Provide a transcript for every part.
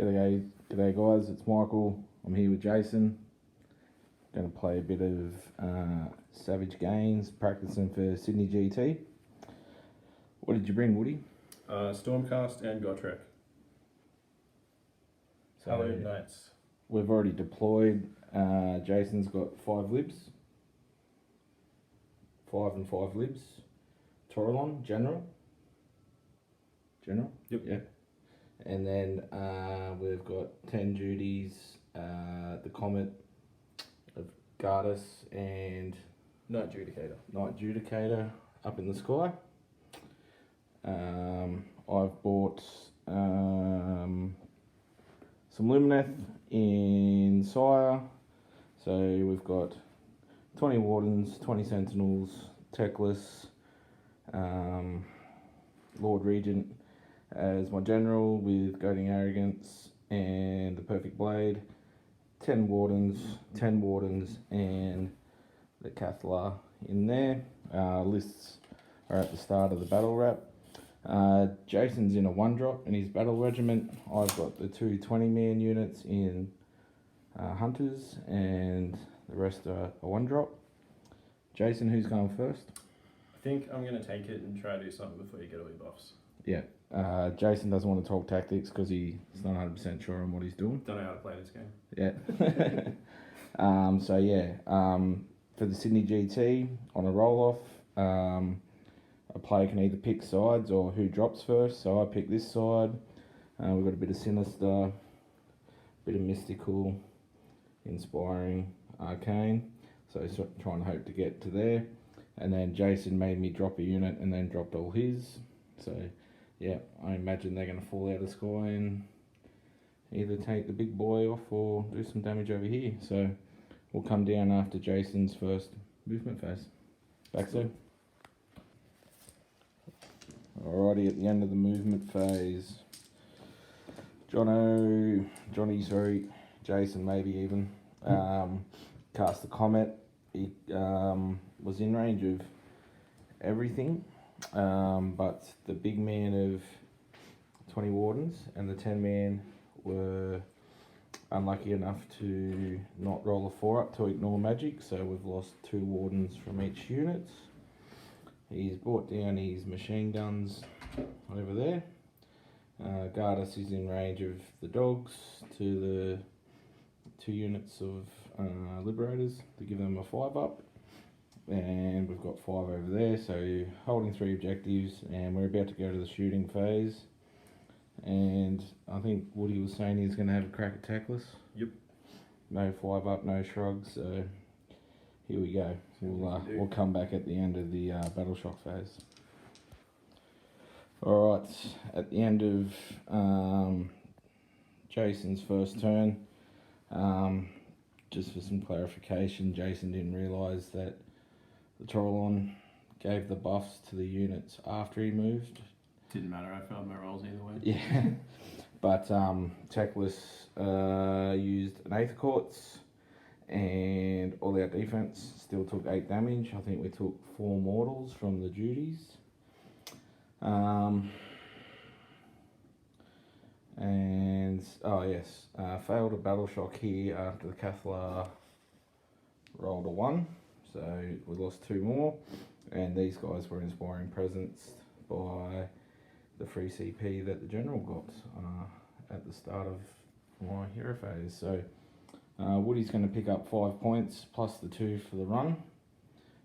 G'day guys, it's Michael. I'm here with Jason. Going to play a bit of Savage Games, practicing for Sydney GT. What did you bring, Woody? Stormcast and Gotrek. Hallowed Knights. We've already deployed. Jason's got 5 libs. 5 and 5 libs. Toralon, General. Yep. Yeah. And then we've got 10 duties, the Comet of Gardas and Night Judicator up in the sky. I've bought some Lumineth in Syar. So we've got 20 Wardens, 20 Sentinels, Techless, Lord Regent as my general with Goading Arrogance and the Perfect Blade, 10 Wardens, and the Cathlar in there. Lists are at the start of the battle wrap. Jason's in a 1-drop in his battle regiment. I've got the 2 20-man units in Hunters, and the rest are a 1-drop. Jason, who's going first? I think I'm going to take it and try to do something before you get all your buffs. Yeah. Jason doesn't want to talk tactics because he's not 100% sure on what he's doing. Don't know how to play this game. Yeah. For the Sydney GT, on a roll-off, a player can either pick sides or who drops first. So I picked this side. We've got a bit of Sinister, a bit of Mystical, Inspiring, Arcane. So trying to hope to get to there. And then Jason made me drop a unit and then dropped all his. So yeah, I imagine they're going to fall out of the sky and either take the big boy off or do some damage over here. So we'll come down after Jason's first movement phase. Back soon. Alrighty, at the end of the movement phase, Jason maybe even, cast the Comet. He was in range of everything. But the big man of 20 Wardens and the 10 man were unlucky enough to not roll a 4-up to ignore magic, so we've lost 2 Wardens from each unit. He's brought down his machine guns over there. Gardas is in range of the dogs to the 2 units of Liberators to give them a 5-up. And we've got 5 over there, so holding 3 objectives, and we're about to go to the shooting phase. And I think Woody was saying he's going to have a crack at Techless. Yep. No 5-up, no shrugs, so here we go. We'll come back at the end of the battle shock phase. Alright, at the end of Jason's first turn, just for some clarification, Jason didn't realise that the Toralon gave the buffs to the units after he moved. Didn't matter, I failed my rolls either way. Yeah, but Techless used an Aether Quartz and all out defense still took 8 damage. I think we took 4 mortals from the duties. Failed a battle shock here after the Cathlar rolled a 1. So we lost 2 more, and these guys were inspiring presence by the free CP that the general got at the start of my hero phase. So Woody's going to pick up 5 points plus the 2 for the run,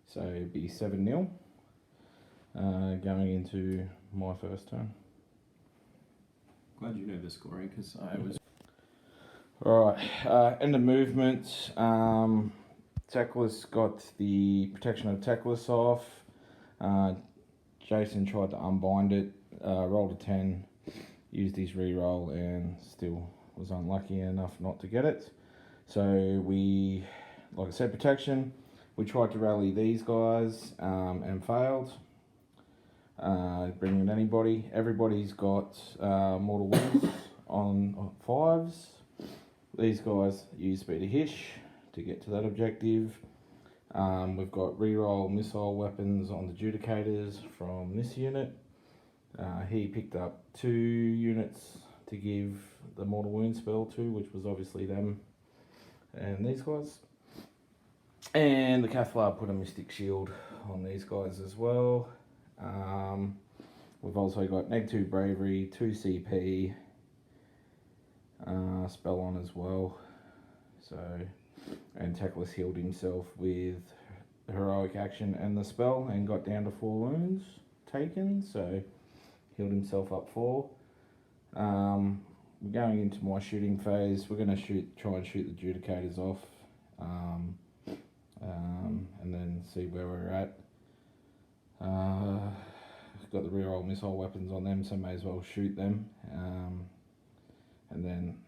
so it'd be 7-0 going into my first turn. Glad you know the scoring, because I was... Alright, end of movement. Techless got the protection of Techless off. Jason tried to unbind it, rolled a 10, used his reroll, and still was unlucky enough not to get it. So we, like I said, protection. We tried to rally these guys and failed. Bringing anybody. Everybody's got mortal wounds on 5s. These guys use Speed of Hish to get to that objective. We've got reroll missile weapons on the Judicators from this unit. He picked up 2 units to give the mortal wound spell to, which was obviously them and these guys. And the Cathlar put a Mystic Shield on these guys as well. We've also got neg 2 Bravery, 2 CP, spell on as well. So, and Teclis healed himself with heroic action and the spell and got down to 4 wounds taken, so healed himself up 4. We're going into my shooting phase. We're going to try and shoot the Judicators off, and then see where we're at. Got the reroll missile weapons on them, so may as well shoot them. And then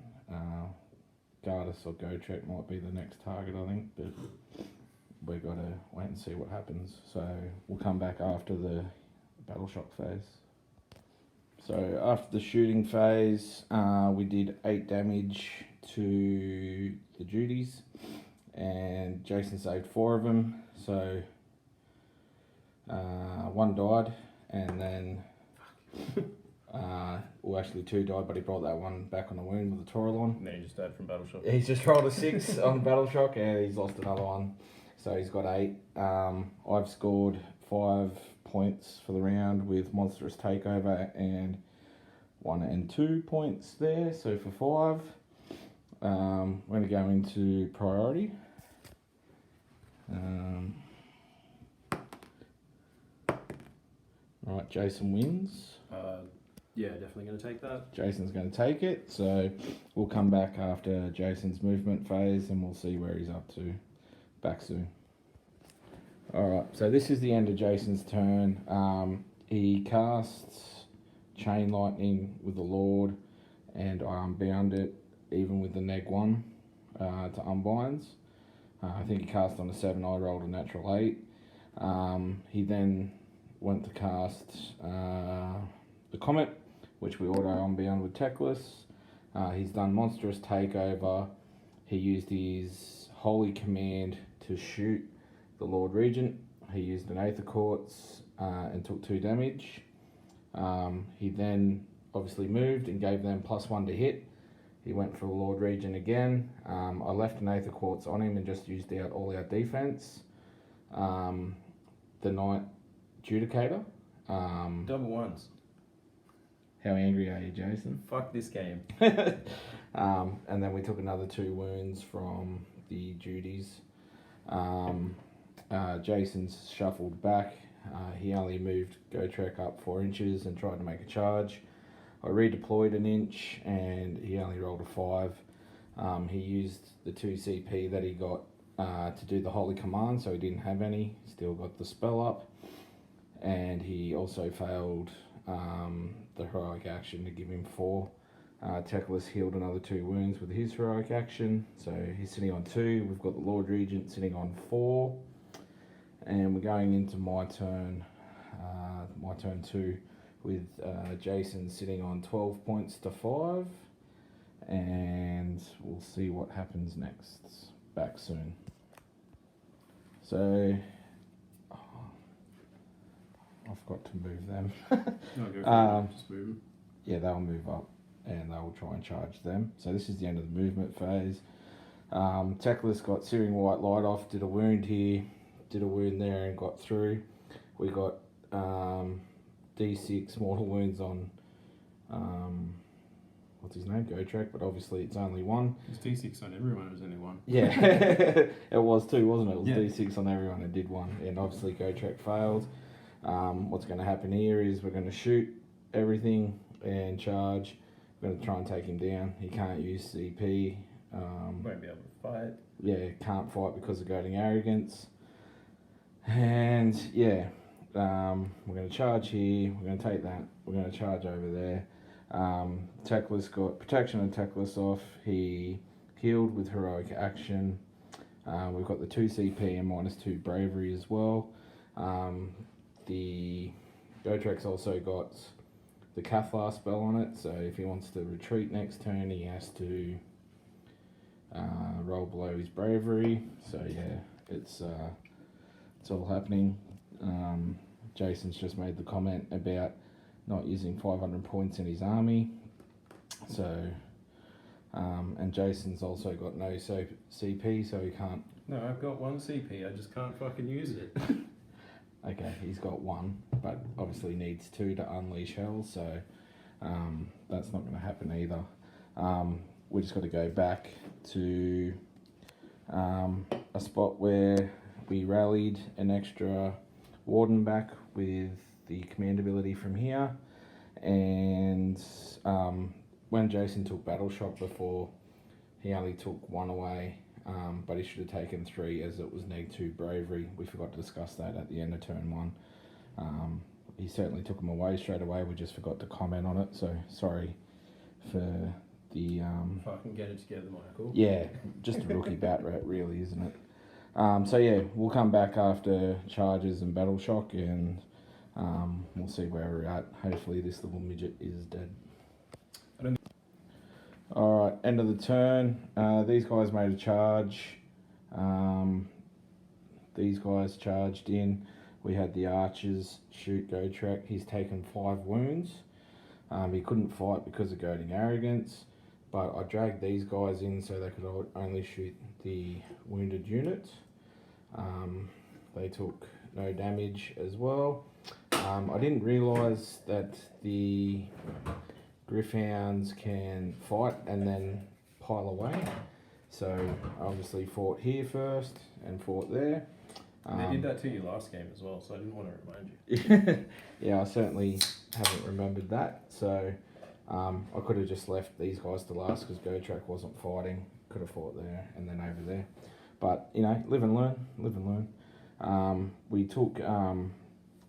Gardas or Gotrek might be the next target, I think, but we've got to wait and see what happens. So we'll come back after the battle shock phase. So after the shooting phase, we did 8 damage to the Judies, and Jason saved 4 of them. So 1 died, and then well, actually 2 died, but he brought that one back on the wound with the Toralon. No, he just died from battle shock. He's just rolled a 6 on battle shock, and he's lost another one. So he's got 8. I've scored 5 points for the round with Monstrous Takeover and 1 and 2 points there, so for 5. We're going to go into priority. Right, Jason wins. Yeah, definitely going to take that. Jason's going to take it, so we'll come back after Jason's movement phase and we'll see where he's up to. Back soon. Alright, so this is the end of Jason's turn. He casts Chain Lightning with the Lord, and I unbound it, even with the neg 1 to unbinds. I think he cast on a 7, I rolled a natural 8. He then went to cast the Comet, which we auto unbound with Teclis. He's done Monstrous Takeover. He used his Holy Command to shoot the Lord Regent. He used an Aether Quartz and took 2 damage. He then obviously moved and gave them +1 to hit. He went for the Lord Regent again. I left an Aether Quartz on him and just used out all our defense. The Knight Judicator. Double ones. How angry are you, Jason? Fuck this game. And then we took another 2 wounds from the Judies. Jason's shuffled back. He only moved Gotrek up 4 inches and tried to make a charge. I redeployed an inch and he only rolled a 5. He used the 2 CP that he got to do the Holy Command, so he didn't have any. Still got the spell up. And he also failed the heroic action to give him 4. Teclis healed another 2 wounds with his heroic action, so he's sitting on 2. We've got the Lord Regent sitting on 4, and we're going into my turn 2, with Jason sitting on 12 points to 5, and we'll see what happens next. Back soon. So I forgot to move them. No, go for it. Just move them. Yeah, they'll move up and they'll try and charge them. So this is the end of the movement phase. Teclis got Searing White Light off, did a wound here, did a wound there and got through. We got D6 mortal wounds on, what's his name, Gotrek, but obviously it's only 1. It's D6 on everyone, it was only 1. Yeah, it was 2, wasn't it? It was Yeah. D6 on everyone and did 1, and obviously Gotrek failed. What's going to happen here is we're going to shoot everything and charge. We're going to try and take him down. He can't use CP. Won't be able to fight. Yeah, can't fight because of goading arrogance. And yeah, we're going to charge here. We're going to take that. We're going to charge over there. Teclis got protection and Teclis off. He healed with heroic action. We've got the 2 CP and -2 bravery as well. The Gotrek's also got the Cathlar spell on it, so if he wants to retreat next turn, he has to roll below his bravery. So yeah, it's all happening. Jason's just made the comment about not using 500 points in his army, so So, and Jason's also got no CP, so he can't. No, I've got one CP. I just can't fucking use it. Okay, he's got one, but obviously needs 2 to unleash hell, so that's not going to happen either. We just got to go back to a spot where we rallied an extra warden back with the command ability from here, and when Jason took battle shock before, he only took 1 away, but he should have taken 3 as it was -2 bravery. We forgot to discuss that at the end of turn 1. He certainly took them away straight away. We just forgot to comment on it, so sorry for the Fucking get it together, Michael. yeah, just a rookie bat rat, really, isn't it? So yeah, we'll come back after charges and battle shock, and we'll see where we're at. Hopefully this little midget is dead. Alright, end of the turn. These guys made a charge. These guys charged in. We had the archers shoot Gotrek. He's taken 5 wounds. He couldn't fight because of goading arrogance, but I dragged these guys in so they could only shoot the wounded unit. They took no damage as well. I didn't realise that the Griffhounds can fight and then pile away, so I obviously fought here first and fought there. They did that to you last game as well, so I didn't want to remind you. Yeah, I certainly haven't remembered that, so I could have just left these guys to last because Gotrek wasn't fighting. Could have fought there and then over there, but you know, live and learn. We took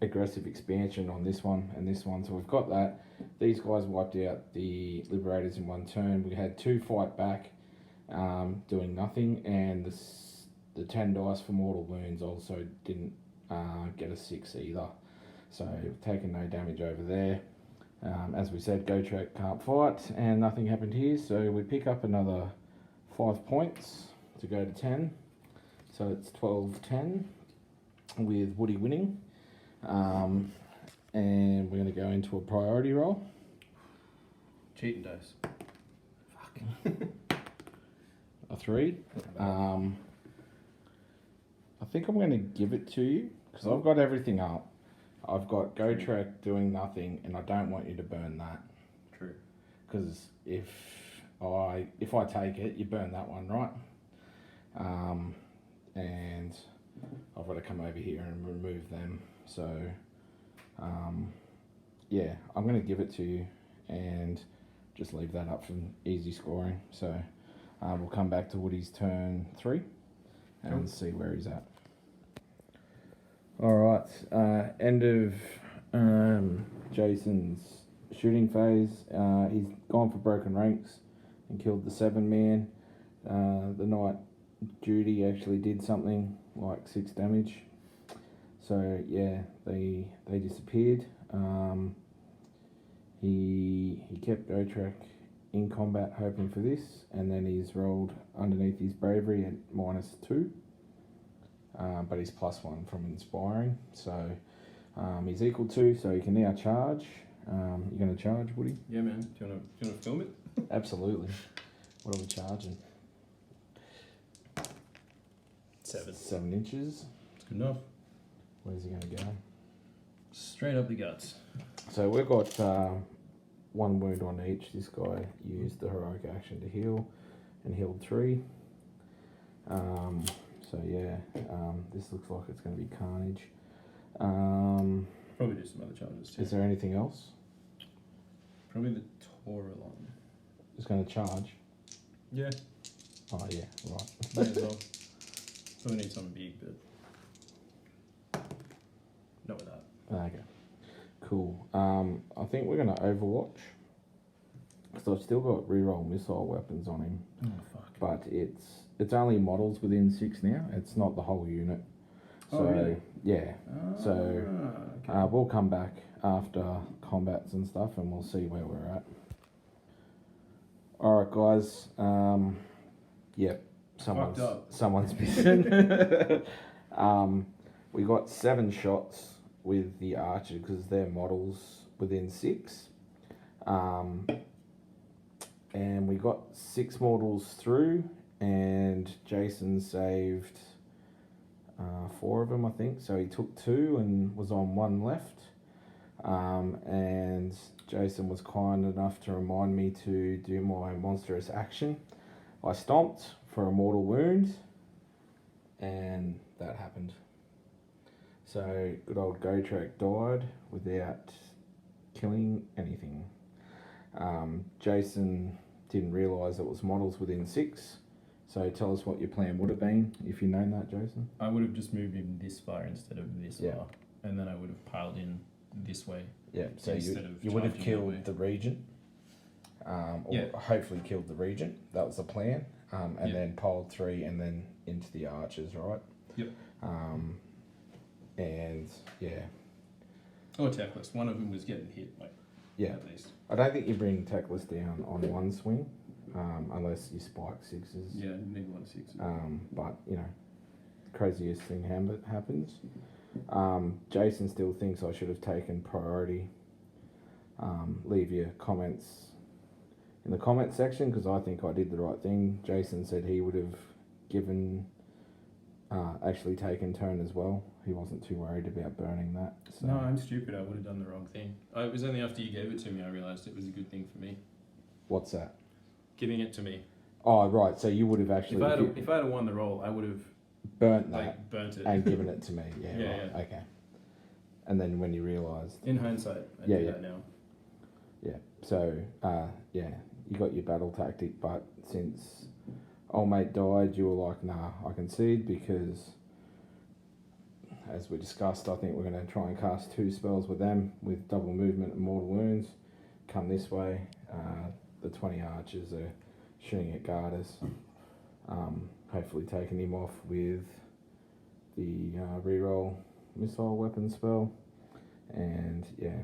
aggressive expansion on this one and this one, so we've got that. These guys wiped out the Liberators in 1 turn. We had 2 fight back, doing nothing, and the 10 dice for mortal wounds also didn't get a 6 either. So we've taken no damage over there. As we said, Gotrek can't fight, and nothing happened here, so we pick up another 5 points to go to 10. So it's 12-10 with Woody winning. And we're going to go into a priority roll. Cheating dice. Fuck. A 3. I think I'm going to give it to you because I've got everything up. I've got Gotrek doing nothing, and I don't want you to burn that. True. Because if I take it, you burn that one, right? And I've got to come over here and remove them. So, yeah, I'm going to give it to you and just leave that up for easy scoring. So, we'll come back to Woody's turn 3 and see where he's at. All right, end of Jason's shooting phase. He's gone for broken ranks and killed the 7-man. The Knight Judy actually did something like 6 damage. So yeah, they disappeared. He kept Gotrek in combat hoping for this, and then he's rolled underneath his bravery at -2. But he's +1 from inspiring, so he's equal to, so he can now charge. You're going to charge, Woody? Yeah, man. Do you want to film it? Absolutely. What are we charging? 7. 7 inches. It's good enough. Where's he going to go? Straight up the guts. So we've got 1 wound on each. This guy used the heroic action to heal and healed 3. So yeah, this looks like it's going to be carnage. Probably do some other charges too. Is there anything else? Probably the Taurolon. It's going to charge. Yeah. Oh yeah, right. May as well. Probably need something big, but not with that. Okay, cool. I think we're going to Overwatch because I've still got reroll missile weapons on him. Oh fuck. But it's only models within 6 now. It's not the whole unit. So Oh, really? yeah. So okay. we'll come back after combats and stuff, and we'll see where we're at. All right, guys. Yep. Someone's missing. We got 7 shots with the archer because they're models within 6. got 6 mortals through, and Jason saved 4 of them, I think. So he took 2 and was on 1 left. And Jason was kind enough to remind me to do my monstrous action. I stomped for a mortal wound, and that happened. So good old Gotrek died without killing anything. Jason didn't realise it was models within 6. So tell us what your plan would have been if you'd known that, Jason. I would have just moved him this far instead of this Yeah. far, and then I would have piled in this way. Yeah, so Instead of you would have charging that way. killed the regent, or Yeah. hopefully killed the regent. That was the plan, and Yeah. then piled 3 and then into the archers, right? Yep. And yeah, Or Techless. One of them was getting hit, like, yeah. at least. I don't think you bring Techless down on 1 swing, unless you spike 6s. Yeah, maybe 1 6. But you know, craziest thing happens. Jason still thinks I should have taken priority. Leave your comments in the comment section, because I think I did the right thing. Jason said he would have actually taken turn as well. He wasn't too worried about burning that. So. No, I'm stupid. I would have done the wrong thing. It was only after you gave it to me I realised it was a good thing for me. What's that? Giving it to me. Oh, right. So you would have actually... If I had won the roll, I would have burnt that burnt it. and given it to me. Yeah, Yeah, right. yeah. Okay. And then when you realised... In hindsight, I do that now. Yeah. So, yeah, you got your battle tactic, but since old mate died, you were like, nah, I concede, because... As we discussed, I think we're going to try and cast 2 spells with them with double movement and mortal wounds. Come this way. The 20 archers are shooting at Garters. Hopefully taking him off with the reroll missile weapon spell. And yeah,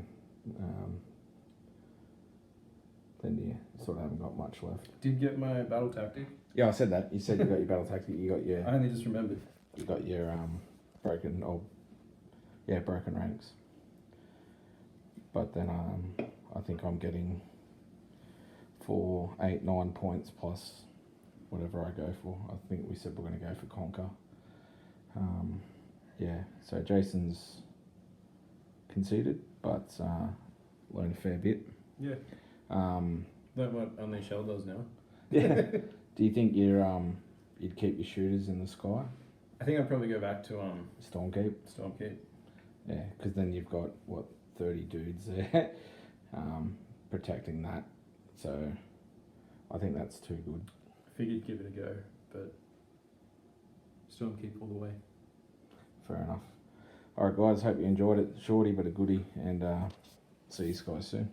then you sort of haven't got much left. Did get my battle tactic? Yeah, I said that. You said you got your battle tactic. You got your... I only just remembered. You got your broken ranks. But then I think I'm getting 4, 8, 9 points plus whatever I go for. I think we said we're going to go for Conquer. Yeah, so Jason's conceded, but learned a fair bit. Yeah. That what Unleash Hell does now. Yeah. Do you think you'd keep your shooters in the sky? I think I'd probably go back to Stormkeep? Stormkeep. Yeah, because then you've got, 30 dudes there protecting that. So I think that's too good. I figured give it a go, but Stormkeep all the way. Fair enough. Alright guys, hope you enjoyed it. Shorty but a goodie, and see you guys soon.